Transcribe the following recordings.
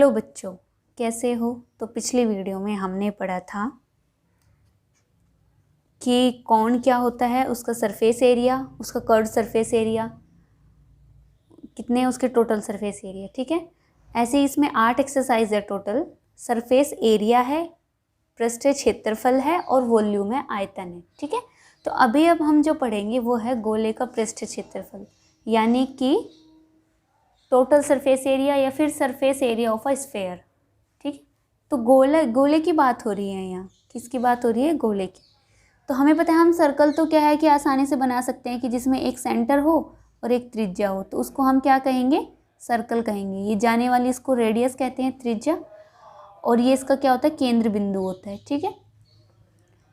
Hello बच्चों, कैसे हो? तो पिछली वीडियो में हमने पढ़ा था कि कौन क्या होता है, उसका सरफेस एरिया, उसका कर्व्ड सरफेस एरिया, कितने उसके टोटल सरफेस एरिया। ठीक है, ऐसे ही इसमें 8 एक्सरसाइज है टोटल। सरफेस एरिया है, पृष्ठीय क्षेत्रफल है और वॉल्यूम है, आयतन है। ठीक है, तो अब हम जो पढ़ेंगे वो है गोले का पृष्ठीय क्षेत्रफल, यानी कि टोटल सरफेस एरिया या फिर surface area of a sphere. ठीक है, तो गोले की बात हो रही है यहाँ। किसकी बात हो रही है? गोले की। तो हमें पता है हम सर्कल तो क्या है कि आसानी से बना सकते हैं कि जिसमें एक सेंटर हो और एक त्रिज्या हो, तो उसको हम क्या कहेंगे? सर्कल कहेंगे। ये जाने वाली इसको रेडियस कहते हैं, त्रिज्या, और ये इसका क्या होता है? केंद्र बिंदु होता है। ठीक है,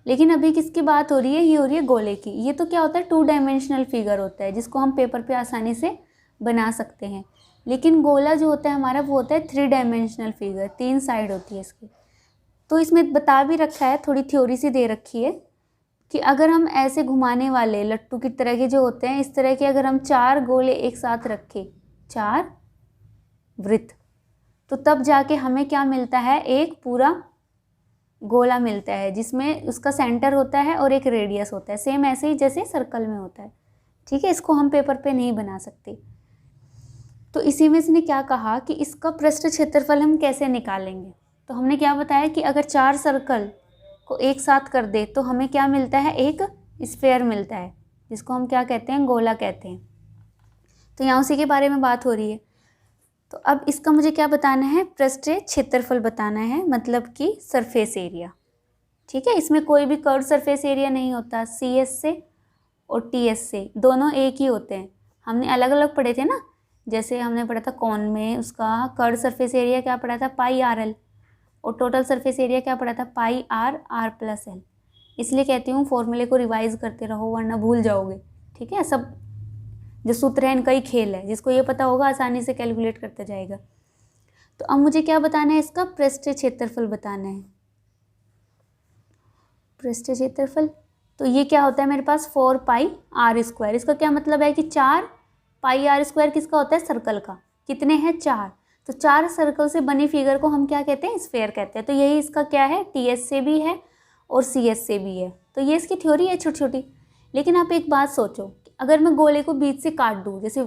लेकिन अभी किसकी बात हो रही है? ये हो रही है गोले की। ये तो क्या होता है? 2 डायमेंशनल फिगर होता है जिसको हम पेपर पे आसानी से बना सकते हैं। लेकिन गोला जो होता है हमारा वो होता है 3 डायमेंशनल फिगर, 3 साइड होती है इसकी। तो इसमें बता भी रखा है, थोड़ी थ्योरी सी दे रखी है कि अगर हम ऐसे घुमाने वाले लट्टू की तरह के जो होते हैं, इस तरह के अगर हम 4 गोले एक साथ रखें, 4 वृत्त, तो तब जाके हमें क्या मिलता है? एक पूरा गोला मिलता है जिसमें उसका सेंटर होता है और एक रेडियस होता है, सेम ऐसे ही जैसे सर्कल में होता है। ठीक है, इसको हम पेपर पे नहीं बना सकते। तो इसी में इसने क्या कहा कि इसका पृष्ठ क्षेत्रफल हम कैसे निकालेंगे। तो हमने क्या बताया कि अगर 4 सर्कल को एक साथ कर दे तो हमें क्या मिलता है? एक स्फेयर मिलता है, जिसको हम क्या कहते हैं? गोला कहते हैं। तो यहाँ उसी के बारे में बात हो रही है। तो अब इसका मुझे क्या बताना है? पृष्ठीय क्षेत्रफल बताना है, मतलब कि सरफेस एरिया। ठीक है, इसमें कोई भी कर्व सरफेस एरिया नहीं होता। CS से और TS से दोनों एक ही होते हैं। हमने अलग अलग पढ़े थे ना, जैसे हमने पढ़ा था कौन में उसका कर्व सरफेस एरिया क्या पढ़ा था? पाई RL, और टोटल सरफेस एरिया क्या पढ़ा था? पाई R+L। इसलिए कहती हूँ फॉर्मूले को रिवाइज करते रहो वरना भूल जाओगे। ठीक है, सब जो सूत्र है इनका ही खेल है, जिसको ये पता होगा आसानी से कैलकुलेट करता जाएगा। तो अब मुझे क्या बताना है? इसका पृष्ठीय क्षेत्रफल बताना है। पृष्ठीय क्षेत्रफल तो ये क्या होता है मेरे पास? 4πr²। इसका क्या मतलब है कि 4πr² किसका होता है? सर्कल का। कितने हैं? 4। तो 4 सर्कल से बनी फिगर को हम क्या कहते हैं? स्फेयर कहते हैं। तो यही इसका क्या है? TS से भी है और CS से भी है। तो ये इसकी थ्योरी है छोटी छोटी। लेकिन आप एक बात सोचो, अगर मैं गोले को बीच से काट दूँ, जैसे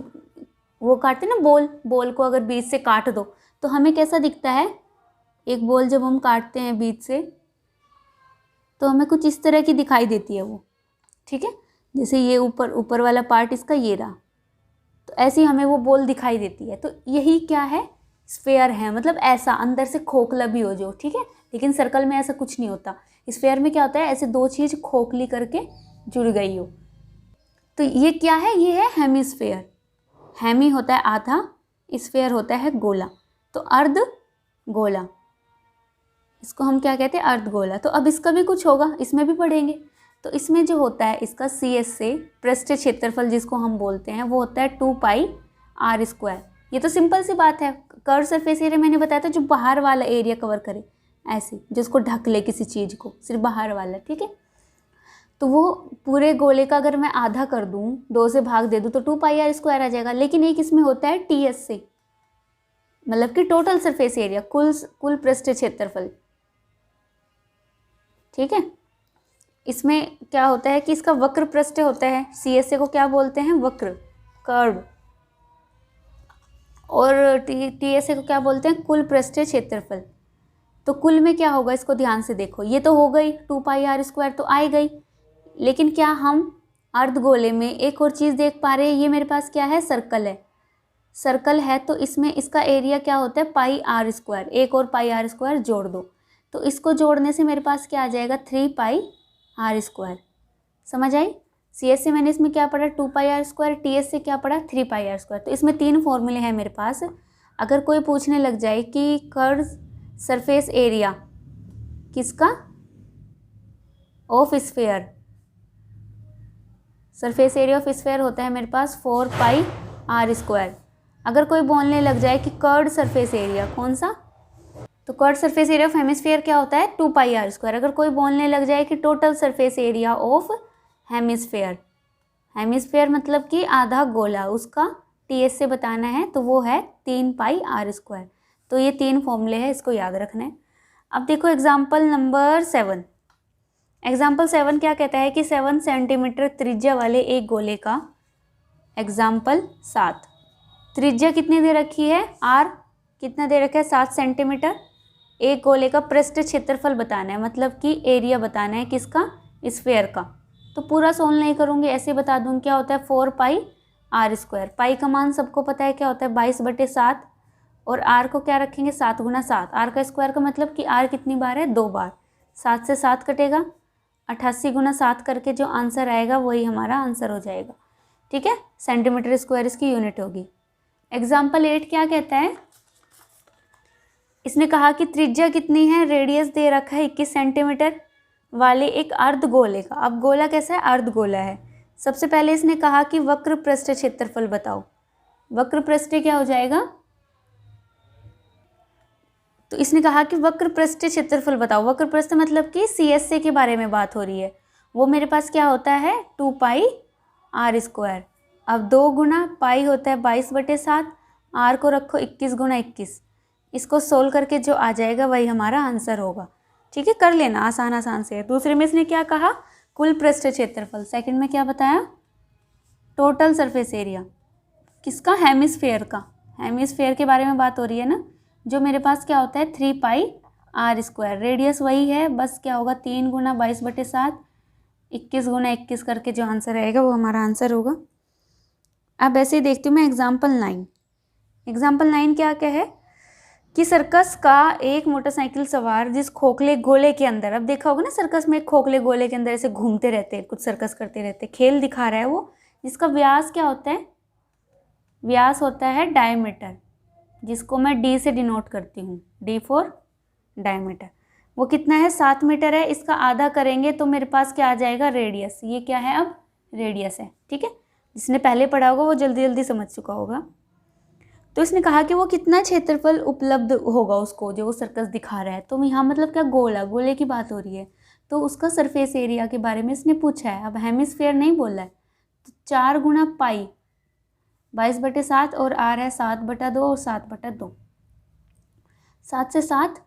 वो काटते ना बॉल को अगर बीच से काट दो तो हमें कैसा दिखता है? एक बॉल जब हम काटते हैं बीच से तो हमें कुछ इस तरह की दिखाई देती है वो। ठीक है, जैसे ये ऊपर वाला पार्ट इसका ये रहा, तो ऐसे ही हमें वो बॉल दिखाई देती है। तो यही क्या है? स्फेयर है, मतलब ऐसा अंदर से खोखला भी हो जो। ठीक है, लेकिन सर्कल में ऐसा कुछ नहीं होता। स्फेयर में क्या होता है? ऐसे 2 चीज़ खोखली करके जुड़ गई हो। तो ये क्या है? ये है हेमिस्फेयर। हेमी होता है आधा, स्फेयर होता है गोला। तो अर्ध गोला, इसको हम क्या कहते हैं? अर्धगोला। तो अब इसका भी कुछ होगा, इसमें भी पढ़ेंगे। तो इसमें जो होता है इसका CS से पृष्ठीय क्षेत्रफल जिसको हम बोलते हैं वो होता है 2πr²। ये तो सिंपल सी बात है। कर्व सरफेस एरिया मैंने बताया था जो बाहर वाला एरिया कवर करे, ऐसे जिसको ढक ले किसी चीज़ को, सिर्फ बाहर वाला। ठीक है, तो वो पूरे गोले का अगर मैं आधा कर दूँ, 2 से भाग दे दूँ तो 2πr² आ जाएगा। लेकिन एक इसमें होता है TS से, मतलब कि टोटल सरफेस एरिया, कुल पृष्ठीय क्षेत्रफल। ठीक है, इसमें क्या होता है कि इसका वक्र पृष्ठ होता है। CS को क्या बोलते हैं? वक्र, कर्व। और TS को क्या बोलते हैं? कुल पृष्ठीय क्षेत्रफल। तो कुल में क्या होगा? इसको ध्यान से देखो, ये तो हो गई 2πr² तो आई गई। लेकिन क्या हम अर्धगोले में एक और चीज़ देख पा रहे हैं? ये मेरे पास क्या है? सर्कल है। सर्कल है तो इसमें इसका एरिया क्या होता है? πr²। एक और πr² जोड़ दो, तो इसको जोड़ने से मेरे पास क्या आ जाएगा? 3πr²। समझ आई? CS से मैंने इसमें क्या पढ़ा? 2πr²। TS से क्या पढ़ा? 3πr²। तो इसमें 3 फॉर्मूले हैं मेरे पास। अगर कोई पूछने लग जाए कि कर्व सरफेस एरिया किसका? Of sphere, surface area of sphere होता है मेरे पास 4πr²। अगर कोई बोलने लग जाए कि कर्व्ड सरफेस एरिया कौन सा? तो curved surface area of hemisphere क्या होता है? 2πr²। अगर कोई बोलने लग जाए कि total surface area of hemisphere, hemisphere मतलब कि आधा गोला, उसका TS से बताना है तो वो है 3πr²। तो ये 3 फॉर्मूले हैं, इसको याद रखना है। अब देखो एग्जाम्पल नंबर 7। एग्जाम्पल 7 क्या कहता है कि 7 सेंटीमीटर त्रिज्या वाले एक गोले का, एग्जाम्पल 7, त्रिज्या कितनी दे रखी है, आर कितना दे रखा है 7 सेंटीमीटर, एक गोले का पृष्ठ क्षेत्रफल बताना है, मतलब कि एरिया बताना है किसका, स्फीयर का। तो पूरा सोल्व नहीं करूँगी, ऐसे बता दूँ क्या होता है 4 पाई आर स्क्वायर। पाई का मान सबको पता है क्या होता है 22/7, और आर को क्या रखेंगे 7 × 7। आर का स्क्वायर का मतलब कि आर कितनी बार है 2 बार, 7 से 7 कटेगा, 88 × 7 करके जो आंसर आएगा वही हमारा आंसर हो जाएगा। ठीक है, सेंटीमीटर स्क्वायर इसकी यूनिट होगी। एग्जाम्पल 8 क्या कहता है, इसने कहा कि त्रिज्या कितनी है, रेडियस दे रखा है 21 सेंटीमीटर वाले एक अर्ध गोले का। अब गोला कैसा है, अर्ध गोला है। सबसे पहले इसने कहा कि वक्र पृष्ठ क्षेत्रफल बताओ। वक्र पृष्ठ क्या हो जाएगा, तो इसने कहा कि वक्र पृष्ठ क्षेत्रफल बताओ। वक्र पृष्ठ मतलब कि CSA के बारे में बात हो रही है। वो मेरे पास क्या होता है 2 पाई आर स्क्वायर। अब 2 गुना पाई होता है 22/7, आर को रखो 21 × 21। इसको सोल्व करके जो आ जाएगा वही हमारा आंसर होगा। ठीक है, कर लेना, आसान आसान से। दूसरे में इसने क्या कहा, कुल पृष्ठ क्षेत्रफल। सेकंड में क्या बताया, टोटल सरफेस एरिया किसका, हेमिस्फेयर का। हेमिस्फेयर के बारे में बात हो रही है ना, जो मेरे पास क्या होता है 3 पाई आर स्क्वायर। रेडियस वही है, बस क्या होगा 3 × 22/7, 21 × 21 करके जो आंसर आएगा वो हमारा आंसर होगा। अब ऐसे ही देखती हूँ मैं एग्जाम्पल 9। एग्जाम्पल 9 क्या है कि सर्कस का एक मोटरसाइकिल सवार जिस खोखले गोले के अंदर, अब देखा होगा ना सर्कस में एक खोखले गोले के अंदर ऐसे घूमते रहते हैं, कुछ सर्कस करते रहते, खेल दिखा रहा है वो, जिसका व्यास क्या होता है, व्यास होता है डायमीटर, जिसको मैं D से डिनोट करती हूँ, D फॉर डायमीटर। वो कितना है 7 मीटर है। इसका आधा करेंगे तो मेरे पास क्या आ जाएगा, रेडियस। ये क्या है, अब रेडियस है। ठीक है, जिसने पहले पढ़ा होगा वो जल्दी जल्दी समझ चुका होगा। तो इसने कहा कि वो कितना क्षेत्रफल उपलब्ध होगा उसको, जो वो सर्कस दिखा रहा है। तो यहाँ मतलब क्या, गोला, गोले की बात हो रही है, तो उसका सरफेस एरिया के बारे में इसने पूछा है। अब हेमिस्फीयर नहीं बोला है, तो 4 गुना पाई 22/7 और आर है 7/2 और 7/2। 7 से 7,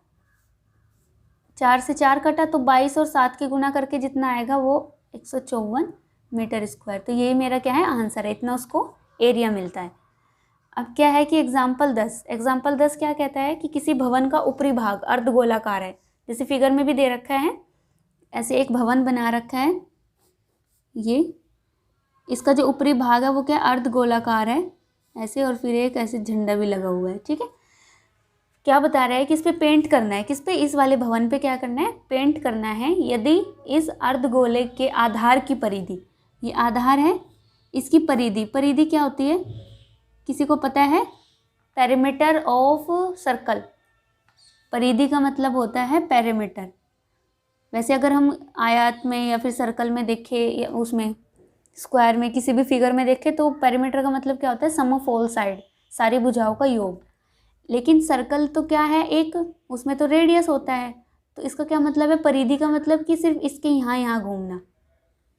4 से 4 कटा तो 22 और 7 के गुना करके जितना आएगा वो 154 मीटर स्क्वायर। तो ये मेरा क्या है आंसर है, इतना उसको एरिया मिलता है। अब क्या है कि एग्जाम्पल 10। एग्जाम्पल 10 क्या कहता है कि किसी भवन का ऊपरी भाग अर्धगोलाकार है, जैसे फिगर में भी दे रखा है। ऐसे एक भवन बना रखा है, ये इसका जो ऊपरी भाग है वो क्या अर्धगोलाकार है ऐसे, और फिर एक ऐसे झंडा भी लगा हुआ है। ठीक है, क्या बता रहा है कि इस पे पेंट करना है, किस पे, इस वाले भवन पे क्या करना है, पेंट करना है। यदि इस अर्धगोले के आधार की परिधि, ये आधार है, इसकी परिधि, परिधि क्या होती है किसी को पता है, पेरीमीटर ऑफ सर्कल। परिधि का मतलब होता है पेरीमीटर। वैसे अगर हम आयत में या फिर सर्कल में देखें या उसमें स्क्वायर में किसी भी फिगर में देखें तो पेरीमीटर का मतलब क्या होता है, सम ऑफ ऑल साइड, सारी भुजाओं का योग। लेकिन सर्कल तो क्या है एक, उसमें तो रेडियस होता है। तो इसका क्या मतलब है, परिधि का मतलब कि सिर्फ इसके यहाँ यहाँ घूमना,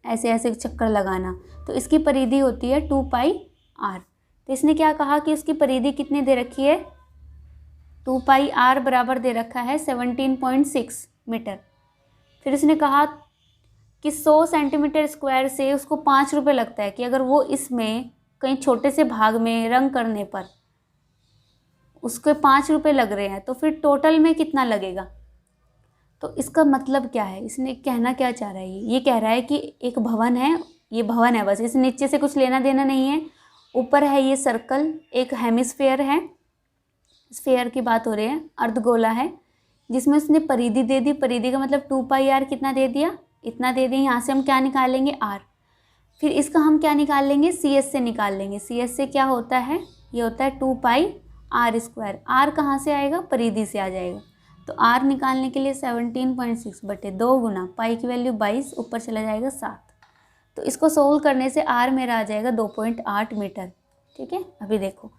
ऐसे ऐसे चक्कर लगाना। तो इसकी परिधि होती है 2 पाई आर। तो इसने क्या कहा कि उसकी परिधि कितनी दे रखी है, 2 पाई आर बराबर दे रखा है 17.6 मीटर। फिर इसने कहा कि 100 सेंटीमीटर स्क्वायर से उसको 5 रुपये लगता है, कि अगर वो इसमें कहीं छोटे से भाग में रंग करने पर उसके 5 रुपये लग रहे हैं, तो फिर टोटल में कितना लगेगा। तो इसका मतलब क्या है, इसने कहना क्या चाह रहा है, ये कह रहा है कि एक भवन है, ये भवन है बस, इस नीचे से कुछ लेना देना नहीं है। ऊपर है ये सर्कल, एक हेमिस्फेयर है, स्फेयर की बात हो रही है, अर्धगोला है, जिसमें उसने परिधि दे दी। परिधि का मतलब 2 पाई आर कितना दे दिया, इतना दे दी। यहाँ से हम क्या निकालेंगे, आर। फिर इसका हम क्या निकाल लेंगे, CS से निकाल लेंगे। CS से क्या होता है, ये होता है 2 पाई आर स्क्वायर। आर कहाँ से आएगा, परिधि से आ जाएगा। तो आर निकालने के लिए 17.6/2 गुना पाई की वैल्यू 22, ऊपर चला जाएगा 7। तो इसको सोल्व करने से आर मेरा आ जाएगा 2.8 मीटर। ठीक है, अभी देखो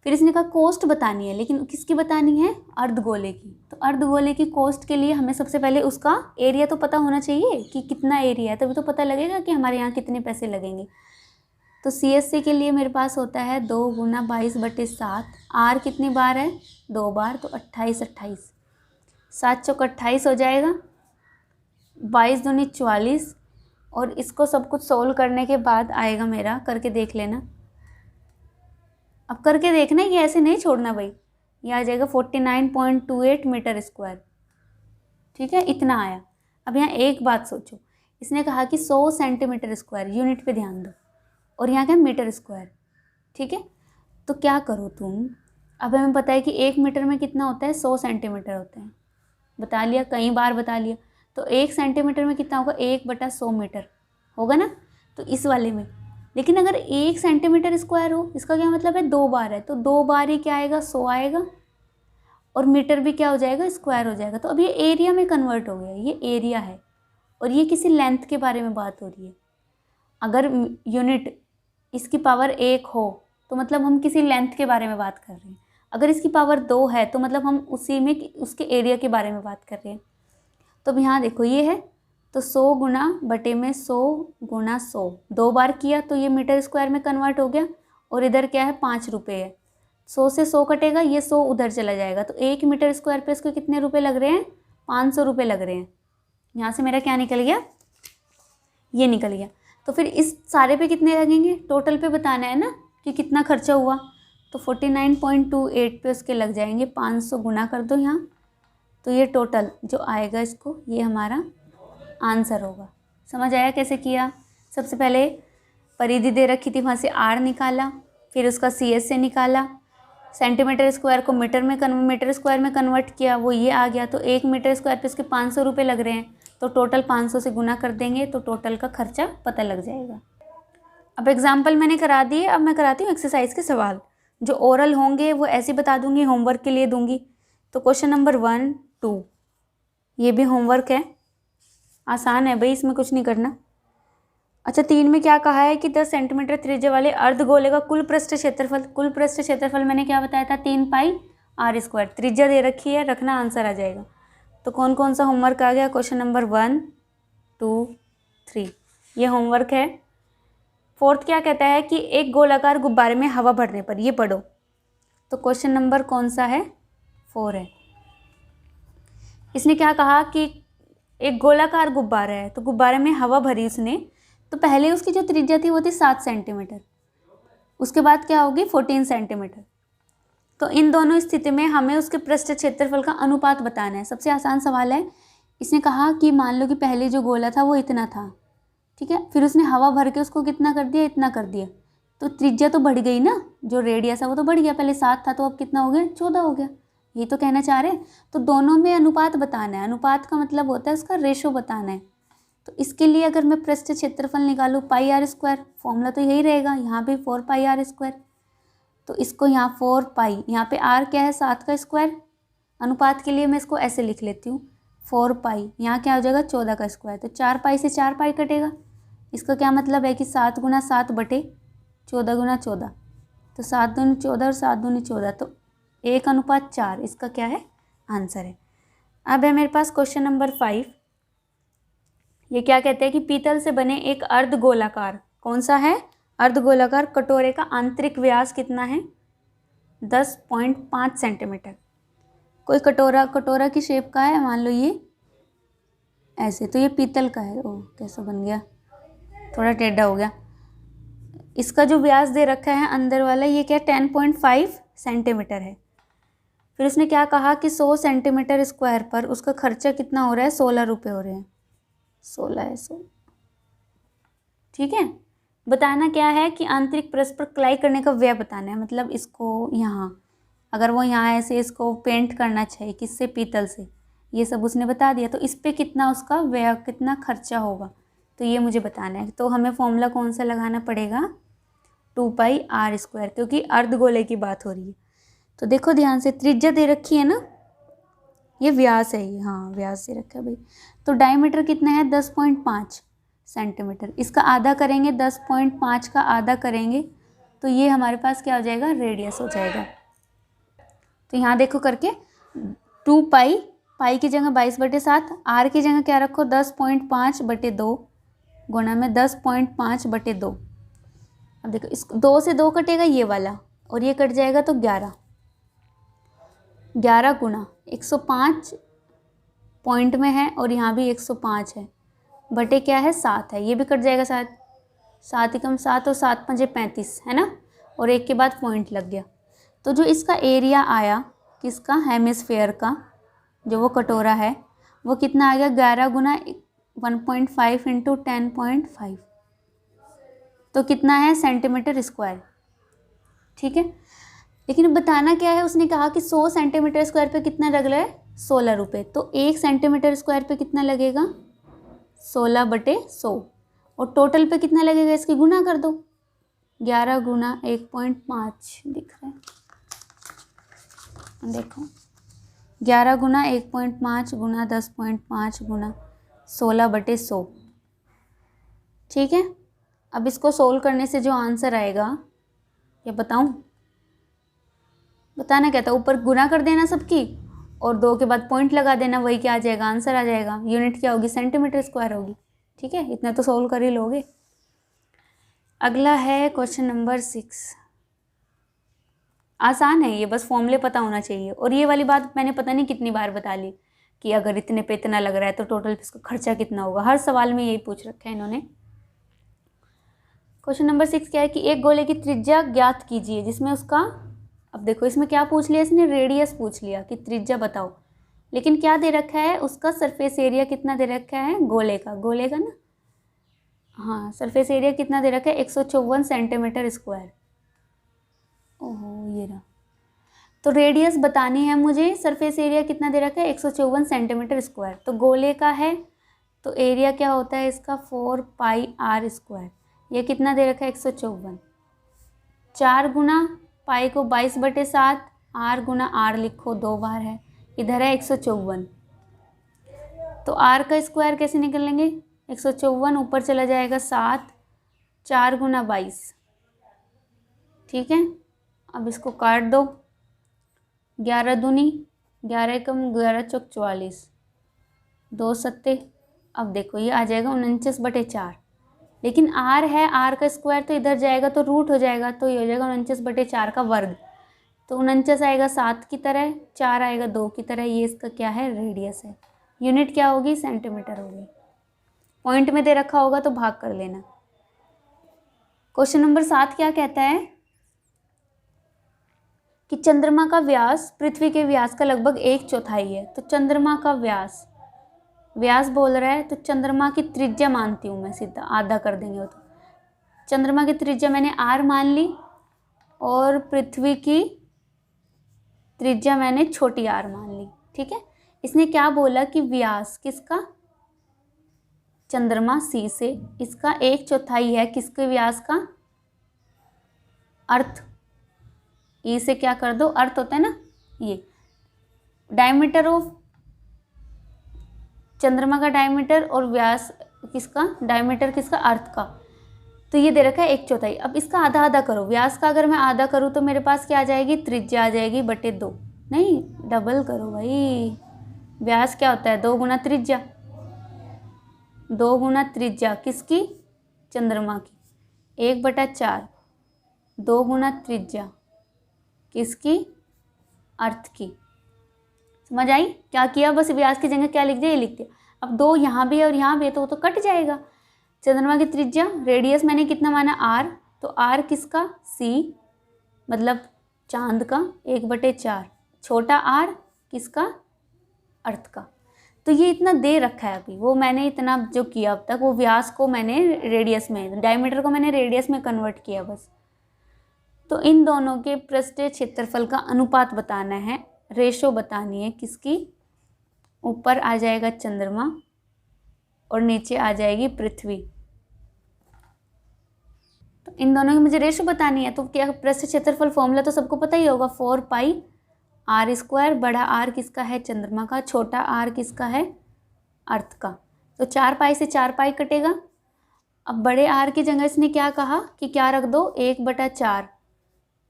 फिर इसने कहा कोस्ट बतानी है, लेकिन किसकी बतानी है, अर्धगोले की। तो अर्धगोले की कोस्ट के लिए हमें सबसे पहले उसका एरिया तो पता होना चाहिए कि कितना एरिया है, तभी तो पता लगेगा कि हमारे यहाँ कितने पैसे लगेंगे। तो CSC के लिए मेरे पास होता है 2 गुना 22/7। आर कितनी बार है? 2 बार, तो 28 28, 7 चौक 28 हो जाएगा, 22 दूनी 44। और इसको सब कुछ सोल्व करने के बाद आएगा मेरा, करके देख लेना, अब करके देखना, ये ऐसे नहीं छोड़ना भाई। ये आ जाएगा 49.28 मीटर स्क्वायर। ठीक है, इतना आया। अब यहाँ एक बात सोचो, इसने कहा कि 100 सेंटीमीटर स्क्वायर, यूनिट पे ध्यान दो, और यहाँ क्या मीटर स्क्वायर। ठीक है, तो क्या करो तुम, अब हमें पता है कि 1 मीटर में कितना होता है? 100 सेंटीमीटर होते हैं, बता लिया, कई बार बता लिया। तो 1 सेंटीमीटर में कितना होगा? 1/100 मीटर होगा ना। तो इस वाले में, लेकिन अगर 1 सेंटीमीटर स्क्वायर हो, इसका क्या मतलब है? 2 बार है, तो 2 बार ही क्या आएगा? 100 आएगा, और मीटर भी क्या हो जाएगा? स्क्वायर हो जाएगा। तो अब ये एरिया में कन्वर्ट हो गया, ये एरिया है, और ये किसी लेंथ के बारे में बात हो रही है। अगर यूनिट इसकी पावर 1 हो तो मतलब हम किसी लेंथ के बारे में बात कर रहे हैं, अगर इसकी पावर 2 है तो मतलब हम उसी में उसके एरिया के बारे में बात कर रहे हैं। तो अब यहाँ देखो, ये है तो 100 गुना बटे में 100 गुना 100, 2 बार किया तो ये मीटर स्क्वायर में कन्वर्ट हो गया, और इधर क्या है? 5 रुपये है। 100 से 100 कटेगा, ये 100 उधर चला जाएगा, तो 1 मीटर स्क्वायर पे इसको कितने रुपए लग रहे हैं? 500 रुपये लग रहे हैं। यहाँ से मेरा क्या निकल गया? ये निकल गया। तो फिर इस सारे पे कितने लगेंगे? टोटल पे बताना है ना कि कितना खर्चा हुआ। तो 49.28 पे उसके लग जाएंगे 500, गुना कर दो यहाँ, तो ये टोटल जो आएगा इसको, ये हमारा आंसर होगा। समझ आया कैसे किया? सबसे पहले परिधि दे रखी थी, वहाँ से आर निकाला, फिर उसका CS से निकाला, सेंटीमीटर स्क्वायर को मीटर स्क्वायर में कन्वर्ट किया, वो ये आ गया। तो 1 मीटर स्क्वायर पे इसके 500 रुपये लग रहे हैं, तो टोटल 500 से गुना कर देंगे तो टोटल का खर्चा पता लग जाएगा। अब एग्जाम्पल मैंने करा दिए, अब मैं कराती हूँ एक्सरसाइज के सवाल। जो ओरल होंगे वो ऐसे बता दूंगी, होमवर्क के लिए दूंगी। तो क्वेश्चन नंबर 1, 2 ये भी होमवर्क है, आसान है भाई, इसमें कुछ नहीं करना। अच्छा, 3 में क्या कहा है कि 10 सेंटीमीटर त्रिज्या वाले अर्धगोले का कुल पृष्ठ क्षेत्रफल। कुल पृष्ठ क्षेत्रफल मैंने क्या बताया था? 3 पाई r स्क्वायर। त्रिज्या दे रखी है, रखना, आंसर आ जाएगा। तो कौन कौन सा होमवर्क आ गया? क्वेश्चन नंबर 1, 2, 3 ये होमवर्क है। 4th क्या कहता है कि एक गोलाकार गुब्बारे में हवा भरने पर, ये पढ़ो। तो क्वेश्चन नंबर कौन सा है? 4 है। इसने क्या कहा कि एक गोलाकार गुब्बारा है, तो गुब्बारे में हवा भरी उसने, तो पहले उसकी जो त्रिज्या थी वो थी 7 सेंटीमीटर, उसके बाद क्या होगी? 14 सेंटीमीटर। तो इन दोनों स्थिति में हमें उसके पृष्ठ क्षेत्रफल का अनुपात बताना है। सबसे आसान सवाल है। इसने कहा कि मान लो कि पहले जो गोला था वो इतना था, ठीक है, फिर उसने हवा भर के उसको कितना कर दिया? इतना कर दिया, तो त्रिज्या तो बढ़ गई ना, जो रेडियस है वो तो बढ़ गया, पहले 7 था तो अब कितना हो गया? 14 हो गया। ये तो कहना चाह रहे हैं। तो दोनों में अनुपात बताना है, अनुपात का मतलब होता है उसका रेशो बताना है। तो इसके लिए अगर मैं पृष्ठ क्षेत्रफल निकालूँ पाई r स्क्वायर, फॉर्मूला तो यही रहेगा, यहाँ भी 4 पाई r स्क्वायर, तो इसको यहाँ 4 पाई, यहाँ पे r क्या है? 7 का स्क्वायर। अनुपात के लिए मैं इसको ऐसे लिख लेती हूँ, 4 पाई, यहाँ क्या हो जाएगा? 14 का स्क्वायर, तो 4 पाई से 4 पाई कटेगा। इसका क्या मतलब है कि 7 गुना 7 बटे 14 गुना 14, तो 7 दूनी 14 और 7 दूनी 14, तो 1:4 इसका क्या है? आंसर है। अब है मेरे पास क्वेश्चन नंबर 5। ये क्या कहते हैं कि पीतल से बने एक अर्धगोलाकार, कौन सा है? अर्धगोलाकार कटोरे का आंतरिक व्यास कितना है? 10.5 सेंटीमीटर। कोई कटोरा की शेप का है, मान लो ये ऐसे, तो ये पीतल का है। ओह, कैसा बन गया? थोड़ा टेढ़ा हो गया। इसका जो व्यास दे रखा है अंदर वाला, ये क्या? 10.5 सेंटीमीटर है। फिर उसने क्या कहा कि 100 सेंटीमीटर स्क्वायर पर उसका खर्चा कितना हो रहा है? 16 रुपये हो रहे हैं। 16 है 100, ठीक है। बताना क्या है कि आंतरिक पृष्ठ पर क्लाई करने का व्यय बताना है, मतलब इसको यहाँ, अगर वो यहाँ ऐसे इसको पेंट करना चाहिए, किससे? पीतल से, ये सब उसने बता दिया। तो इस पर कितना उसका व्यय, कितना खर्चा होगा, तो ये मुझे बताना है। तो हमें फॉर्मूला कौन सा लगाना पड़ेगा? 2 पाई r स्क्वायर, क्योंकि अर्धगोले की बात हो रही है। तो देखो ध्यान से, त्रिज्या दे रखी है ना, ये व्यास है, ये हाँ व्यास दे रखा है भाई। तो डायमीटर कितना है? 10.5 सेंटीमीटर। इसका आधा करेंगे, 10.5 का आधा करेंगे, तो ये हमारे पास क्या हो जाएगा? रेडियस हो जाएगा। तो यहाँ देखो करके, 2 पाई, पाई की जगह 22/7, r की जगह क्या रखो? 10.5/2 गुणा में 10.5/2। अब देखो इस 2 से 2 कटेगा ये वाला और ये कट जाएगा तो 11 गुना 105 पॉइंट में है और यहाँ भी 105 है बटे क्या है 7 है, ये भी कट जाएगा 7 एकम 7 और 7 पंजे 35 है ना, और एक के बाद पॉइंट लग गया। तो जो इसका एरिया आया किसका हेमिस्फेयर का, जो वो कटोरा है, वो कितना आ गया 11 गुना 1.5 इंटू 10.5, तो कितना है सेंटीमीटर स्क्वायर। ठीक है, लेकिन बताना क्या है, उसने कहा कि 100 सेंटीमीटर स्क्वायर पे कितना लग रहा है 16 रुपये, तो 1 सेंटीमीटर स्क्वायर पे कितना लगेगा 16/100, और टोटल पे कितना लगेगा इसकी गुना कर दो, 11 गुना 1.5 दिख रहा है, देखो 11 गुना 1.5 गुना 10.5 गुना 16/100। ठीक है, अब इसको सोल्व करने से जो आंसर आएगा, ये बताऊं, बताना क्या था, ऊपर गुना कर देना सबकी और 2 के बाद पॉइंट लगा देना, वही क्या आ जाएगा आंसर आ जाएगा। यूनिट क्या होगी सेंटीमीटर स्क्वायर होगी। ठीक है, इतना तो सोल्व कर ही लोगे। अगला है क्वेश्चन नंबर 6। आसान है ये, बस फॉर्मूले पता होना चाहिए। और ये वाली बात मैंने पता नहीं कितनी बार बता ली कि अगर इतने पे इतना लग रहा है तो टोटल इसका खर्चा कितना होगा, हर सवाल में यही पूछ रखा है इन्होंने। क्वेश्चन नंबर 6 क्या है कि एक गोले की त्रिज्या ज्ञात कीजिए जिसमें उसका, अब देखो इसमें क्या पूछ लिया इसने, रेडियस पूछ लिया कि त्रिज्या बताओ, लेकिन क्या दे रखा है उसका सरफेस एरिया कितना दे रखा है गोले का ना, हाँ सरफेस एरिया कितना दे रखा है 154 सेंटीमीटर स्क्वायर। ओहो ये रहा, तो रेडियस बतानी है मुझे, सरफेस एरिया कितना दे रखा है 154 सेंटीमीटर स्क्वायर, तो गोले का है तो एरिया क्या होता है इसका 4πr², ये कितना दे रखा है 154, 4 गुना पाई को 22/7, r गुना r लिखो 2 बार है, इधर है 154, तो r का स्क्वायर कैसे निकलेंगे 154 ऊपर चला जाएगा 7, 4 गुना 22। ठीक है, अब इसको काट दो, 11 दूनी 11 एकम 11 चौक 44, 2 सत्ते, अब देखो ये आ जाएगा 49/4, लेकिन r है, r का स्क्वायर तो इधर जाएगा तो रूट हो जाएगा, तो ये हो जाएगा 49/4 का वर्ग, तो 49 आएगा 7 की तरह, 4 आएगा 2 की तरह, ये इसका क्या है रेडियस है। यूनिट क्या होगी सेंटीमीटर होगी, पॉइंट में दे रखा होगा तो भाग कर लेना। क्वेश्चन नंबर 7 क्या कहता है कि चंद्रमा का व्यास पृथ्वी के व्यास का लगभग 1/4 है, तो चंद्रमा का व्यास बोल रहा है, तो चंद्रमा की त्रिज्या मानती हूँ मैं, सीधा आधा कर देंगे वो, तो चंद्रमा की त्रिज्या मैंने r मान ली और पृथ्वी की त्रिज्या मैंने छोटी r मान ली। ठीक है, इसने क्या बोला कि व्यास किसका, चंद्रमा C से, इसका 1/4 है किसके व्यास का, अर्थ, ई से क्या कर दो अर्थ होता है ना, ये डायमीटर ऑफ चंद्रमा का डायमीटर और व्यास किसका, डायमीटर किसका अर्थ का, तो ये दे रखा है 1/4। अब इसका आधा आधा करो, व्यास का अगर मैं आधा करूँ तो मेरे पास क्या आ जाएगी त्रिज्या आ जाएगी बटे 2, नहीं डबल करो भाई, व्यास क्या होता है 2 गुना त्रिज्या, 2 गुना त्रिज्या किसकी चंद्रमा की, 1/4, 2 गुना त्रिज्या किसकी अर्थ की। समझ आई क्या किया, बस व्यास की जगह क्या लिख दिया, ये लिख दिया। अब 2 यहाँ भी और यहाँ भी है तो वो तो कट जाएगा। चंद्रमा की त्रिज्या, रेडियस मैंने कितना माना r, तो r किसका c मतलब चांद का 1/4, छोटा r किसका अर्थ का, तो ये इतना दे रखा है। अभी वो मैंने इतना जो किया अब तक, वो व्यास को मैंने रेडियस में, डायमीटर को मैंने रेडियस में कन्वर्ट किया बस। तो इन दोनों के पृष्ठीय क्षेत्रफल का अनुपात बताना है, रेशो बतानी है किसकी, ऊपर आ जाएगा चंद्रमा और नीचे आ जाएगी पृथ्वी, तो इन दोनों की मुझे रेशो बतानी है। तो क्या पृष्ठीय क्षेत्रफल फॉर्मूला तो सबको पता ही होगा, 4πr², बड़ा r किसका है चंद्रमा का, छोटा r किसका है अर्थ का, तो 4π से 4π कटेगा। अब बड़े r की जगह इसने क्या कहा कि क्या रख दो 1/4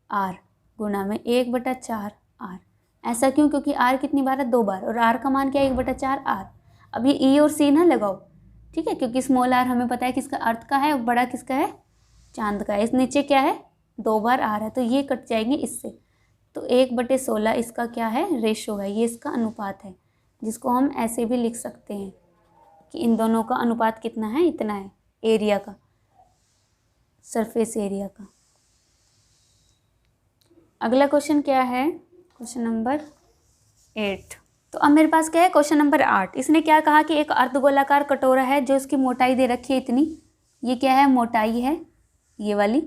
r गुना में 1/4 r, ऐसा क्यों, क्योंकि r कितनी बार है 2 बार, और r का मान क्या है 1/4 r। अब ये e और c ना लगाओ, ठीक है, क्योंकि स्मॉल r हमें पता है किसका अर्थ का है और बड़ा किसका है चांद का है। इस नीचे क्या है, 2 बार आ रहा है, तो ये कट जाएंगे इससे। तो 1/16 इसका क्या है, रेशो है, ये इसका अनुपात है, जिसको हम ऐसे भी लिख सकते हैं कि इन दोनों का अनुपात कितना है, इतना है एरिया का, सरफेस एरिया का। अगला क्वेश्चन क्या है, क्वेश्चन नंबर 8। तो अब मेरे पास क्या है, क्वेश्चन नंबर 8। इसने क्या कहा कि एक अर्धगोलाकार कटोरा है जो इसकी मोटाई दे रखी है इतनी, ये क्या है, मोटाई है ये वाली,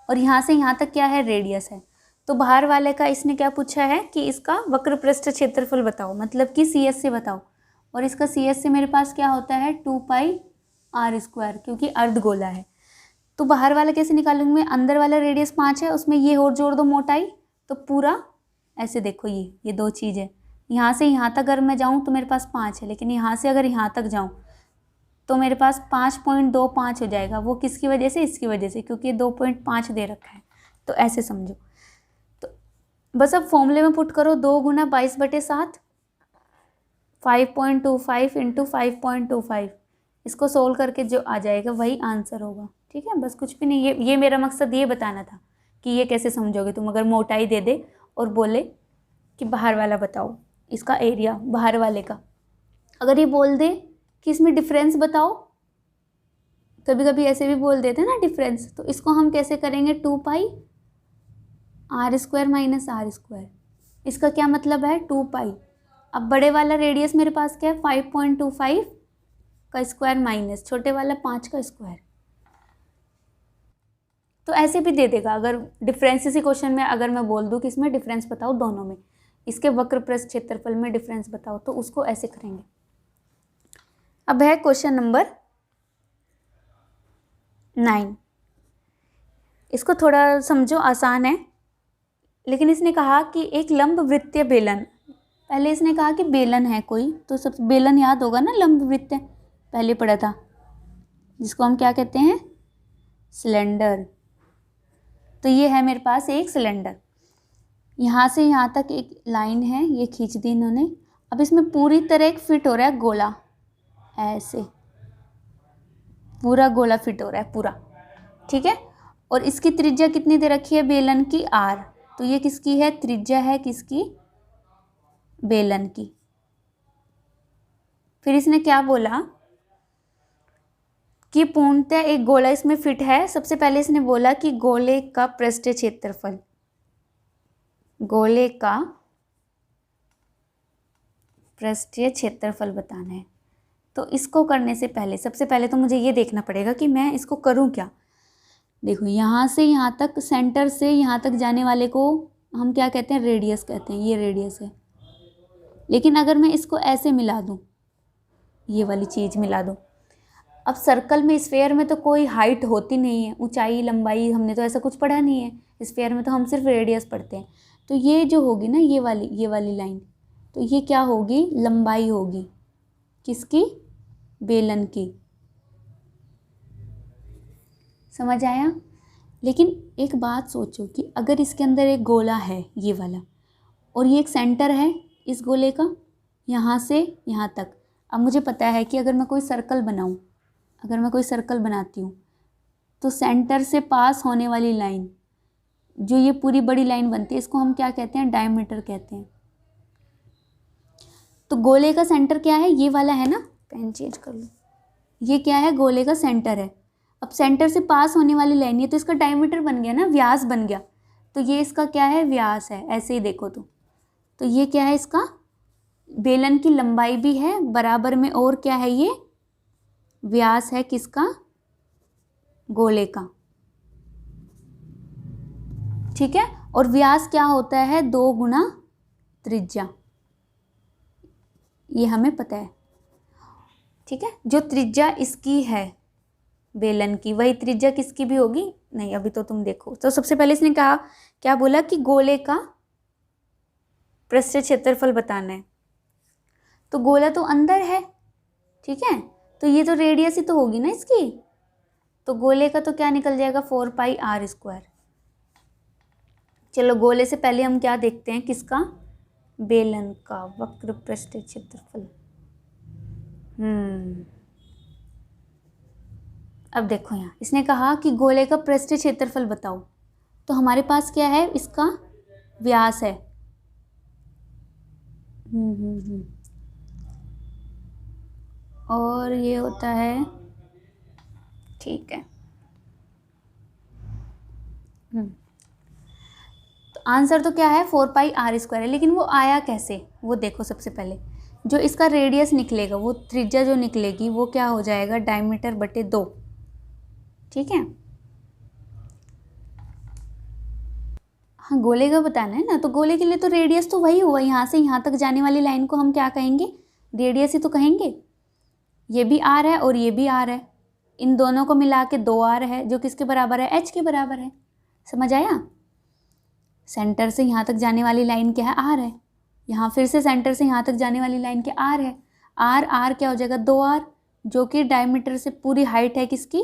और यहाँ से यहाँ तक क्या है, रेडियस है। तो बाहर वाले का इसने क्या पूछा है कि इसका वक्र पृष्ठ क्षेत्रफल बताओ, मतलब कि CS से बताओ। और इसका CS से मेरे पास क्या होता है, 2πr², क्योंकि अर्धगोला है। तो बाहर वाला कैसे निकालूंगी मैं, अंदर वाला रेडियस 5 है, उसमें ये और जोड़ दो मोटाई, तो पूरा ऐसे देखो ये 2 चीज़ है। यहाँ से यहाँ तक अगर मैं जाऊँ तो मेरे पास 5 है, लेकिन यहाँ से अगर यहाँ तक जाऊँ तो मेरे पास 5.25 हो जाएगा। वो किसकी वजह से, इसकी वजह से, क्योंकि ये 2.5 दे रखा है। तो ऐसे समझो। तो बस अब फॉर्मूले में पुट करो, 2 × 22/7, 5.25 × 5.25। इसको सोल्व करके जो आ जाएगा वही आंसर होगा। ठीक है, बस कुछ भी नहीं, ये मेरा मकसद ये बताना था कि ये कैसे समझोगे तुम। अगर मोटाई दे दे और बोले कि बाहर वाला बताओ, इसका एरिया बाहर वाले का, अगर ये बोल दे कि इसमें डिफरेंस बताओ, कभी कभी ऐसे भी बोल देते हैं ना डिफरेंस, तो इसको हम कैसे करेंगे, 2πr² - r²। इसका क्या मतलब है, 2π। अब बड़े वाला रेडियस मेरे पास क्या है, 5.25 का स्क्वायर माइनस छोटे वाला 5 का स्क्वायर। तो ऐसे भी दे देगा अगर डिफरेंस इसी क्वेश्चन में अगर मैं बोल दूं कि इसमें डिफरेंस बताओ दोनों में, इसके वक्र पृष्ठ क्षेत्रफल में डिफरेंस बताओ, तो उसको ऐसे करेंगे। अब है क्वेश्चन नंबर 9। इसको थोड़ा समझो, आसान है, लेकिन इसने कहा कि एक लंब वृत्तीय बेलन, पहले इसने कहा कि बेलन है कोई, तो सब बेलन याद होगा ना, लंब वृत्तीय पहले पढ़ा था, जिसको हम क्या कहते हैं, सिलेंडर। तो ये है मेरे पास एक सिलेंडर, यहाँ से यहाँ तक एक लाइन है, ये खींच दी इन्होंने। अब इसमें पूरी तरह एक फिट हो रहा है गोला, ऐसे पूरा गोला फिट हो रहा है पूरा। ठीक है, और इसकी त्रिज्या कितनी दे रखी है बेलन की, R। तो ये किसकी है, त्रिज्या है किसकी, बेलन की। फिर इसने क्या बोला कि पूर्णतः एक गोला इसमें फिट है। सबसे पहले इसने बोला कि गोले का पृष्ठीय क्षेत्रफल, गोले का पृष्ठीय क्षेत्रफल बताना है। तो इसको करने से पहले सबसे पहले तो मुझे ये देखना पड़ेगा कि मैं इसको करूं क्या। देखो, यहाँ से यहाँ तक, सेंटर से यहाँ तक जाने वाले को हम क्या कहते हैं, रेडियस कहते हैं, ये रेडियस है। लेकिन अगर मैं इसको ऐसे मिला दूं, ये वाली चीज़ मिला दूं, अब सर्कल में, स्फेयर में तो कोई हाइट होती नहीं है, ऊंचाई लंबाई हमने तो ऐसा कुछ पढ़ा नहीं है, स्फेयर में तो हम सिर्फ रेडियस पढ़ते हैं। तो ये जो होगी ना, ये वाली लाइन, तो ये क्या होगी, लंबाई होगी किसकी, बेलन की। समझ आया। लेकिन एक बात सोचो कि अगर इसके अंदर एक गोला है ये वाला, और ये एक सेंटर है इस गोले का, यहाँ से यहाँ तक। अब मुझे पता है कि अगर मैं कोई सर्कल बनाऊँ, अगर मैं कोई सर्कल बनाती हूँ, तो सेंटर से पास होने वाली लाइन, जो ये पूरी बड़ी लाइन बनती है, इसको हम क्या कहते हैं, डायमीटर कहते हैं। तो गोले का सेंटर क्या है, ये वाला है ना, पेन चेंज कर लो, ये क्या है, गोले का सेंटर है। अब सेंटर से पास होने वाली लाइन, ये तो इसका डायमीटर बन गया ना, व्यास बन गया। तो ये इसका क्या है, व्यास है, ऐसे ही देखो तो ये क्या है, इसका बेलन की लंबाई भी है बराबर में, और क्या है, ये व्यास है किसका, गोले का। ठीक है, और व्यास क्या होता है, 2 गुना त्रिज्या, ये हमें पता है। ठीक है, जो त्रिज्या इसकी है बेलन की, वही त्रिज्या किसकी भी होगी, नहीं अभी तो तुम देखो। तो सबसे पहले इसने कहा, क्या बोला कि गोले का पृष्ठीय क्षेत्रफल बताना है। तो गोला तो अंदर है, ठीक है, तो ये तो रेडियस ही तो होगी ना इसकी, तो गोले का तो क्या निकल जाएगा, 4πr²। चलो, गोले से पहले हम क्या देखते हैं, किसका, बेलन का वक्र पृष्ठीय क्षेत्रफल। अब देखो यहाँ इसने कहा कि गोले का पृष्ठीय क्षेत्रफल बताओ, तो हमारे पास क्या है, इसका व्यास है। और ये होता है, ठीक है। तो आंसर तो क्या है 4πr² है, लेकिन वो आया कैसे वो देखो। सबसे पहले जो इसका रेडियस निकलेगा, वो त्रिज्या जो निकलेगी वो क्या हो जाएगा, डायमीटर बटे 2, ठीक है। हाँ गोले का बताना है ना, तो गोले के लिए तो रेडियस तो वही हुआ, यहाँ से यहाँ तक जाने वाली लाइन को हम क्या कहेंगे, रेडियस ही तो कहेंगे। ये भी आर है और ये भी आर है, इन दोनों को मिला के 2r है, जो किसके बराबर है, h के बराबर है। समझ आया। सेंटर से यहाँ तक जाने वाली लाइन क्या है, r है। यहाँ फिर से सेंटर से यहाँ तक जाने वाली लाइन क्या r है, r क्या हो जाएगा 2r, जो कि डायमीटर से पूरी हाइट है किसकी,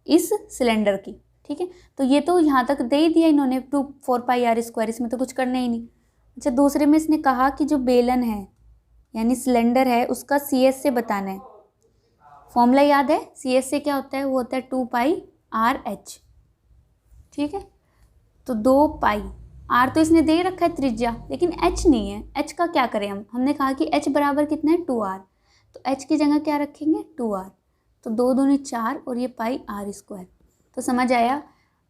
इस सिलेंडर की, ठीक है। तो ये तो यहाँ तक दे ही दिया इन्होंने 4πr², इसमें तो कुछ करना ही नहीं। अच्छा दूसरे में इसने कहा कि जो बेलन है यानी सिलेंडर है उसका CS से बताना है। फॉर्मूला याद है, CS से क्या होता है, वो होता है 2πrh, ठीक है। तो 2π, r तो इसने दे रखा है त्रिज्या, लेकिन h नहीं है, h का क्या करें हमने कहा कि h बराबर कितना है 2r, तो h की जगह क्या रखेंगे 2r, तो 2 दूनी 4 और ये πr²। तो समझ आया।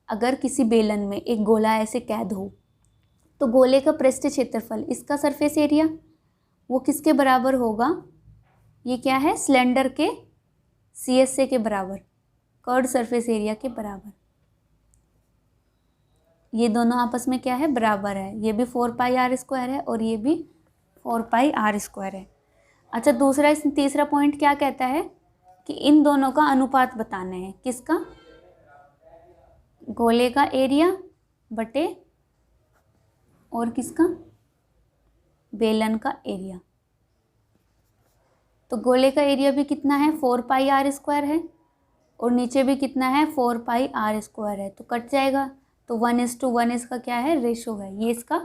अगर किसी बेलन में एक गोला ऐसे कैद हो, तो गोले का पृष्ठीय क्षेत्रफल, इसका सरफेस एरिया वो किसके बराबर होगा, ये क्या है, सिलेंडर के CSA के बराबर, कर्व्ड सरफेस एरिया के बराबर। ये दोनों आपस में क्या है, बराबर है। ये भी 4πr² है और ये भी 4πr² है। अच्छा दूसरा, तीसरा पॉइंट क्या कहता है कि इन दोनों का अनुपात बताना है, किसका, गोले का एरिया बटे और किसका, बेलन का एरिया। तो गोले का एरिया भी कितना है 4πr² है और नीचे भी कितना है 4πr² है, तो कट जाएगा। तो 1:1 इसका क्या है, रेशो है, ये इसका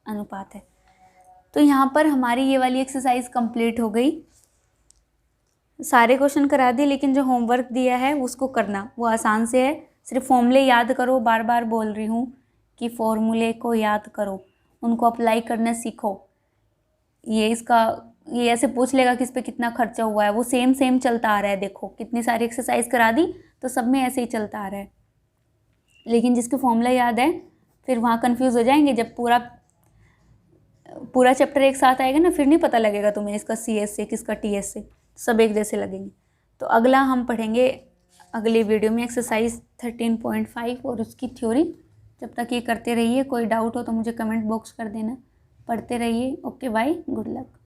अनुपात है। तो यहाँ पर हमारी ये वाली एक्सरसाइज कंप्लीट हो गई। सारे क्वेश्चन करा दिए, लेकिन जो होमवर्क दिया है उसको करना, वो आसान से है। सिर्फ फॉर्मूले याद करो, बार बार बोल रही हूँ कि फॉर्मूले को याद करो, उनको अप्लाई करना सीखो। ये ऐसे पूछ लेगा कि इस पर कितना खर्चा हुआ है, वो सेम चलता आ रहा है। देखो कितनी सारी एक्सरसाइज करा दी, तो सब में ऐसे ही चलता आ रहा है। लेकिन जिसके फॉर्मूला याद है फिर वहाँ कंफ्यूज हो जाएंगे। जब पूरा चैप्टर एक साथ आएगा ना, फिर नहीं पता लगेगा तुम्हें इसका CS से किसका TS से, सब एक जैसे लगेंगे। तो अगला हम पढ़ेंगे अगली वीडियो में एक्सरसाइज 13.5 और उसकी थ्योरी। जब तक ये करते रहिए, कोई डाउट हो तो मुझे कमेंट बॉक्स कर देना। पढ़ते रहिए। Okay bye, good luck.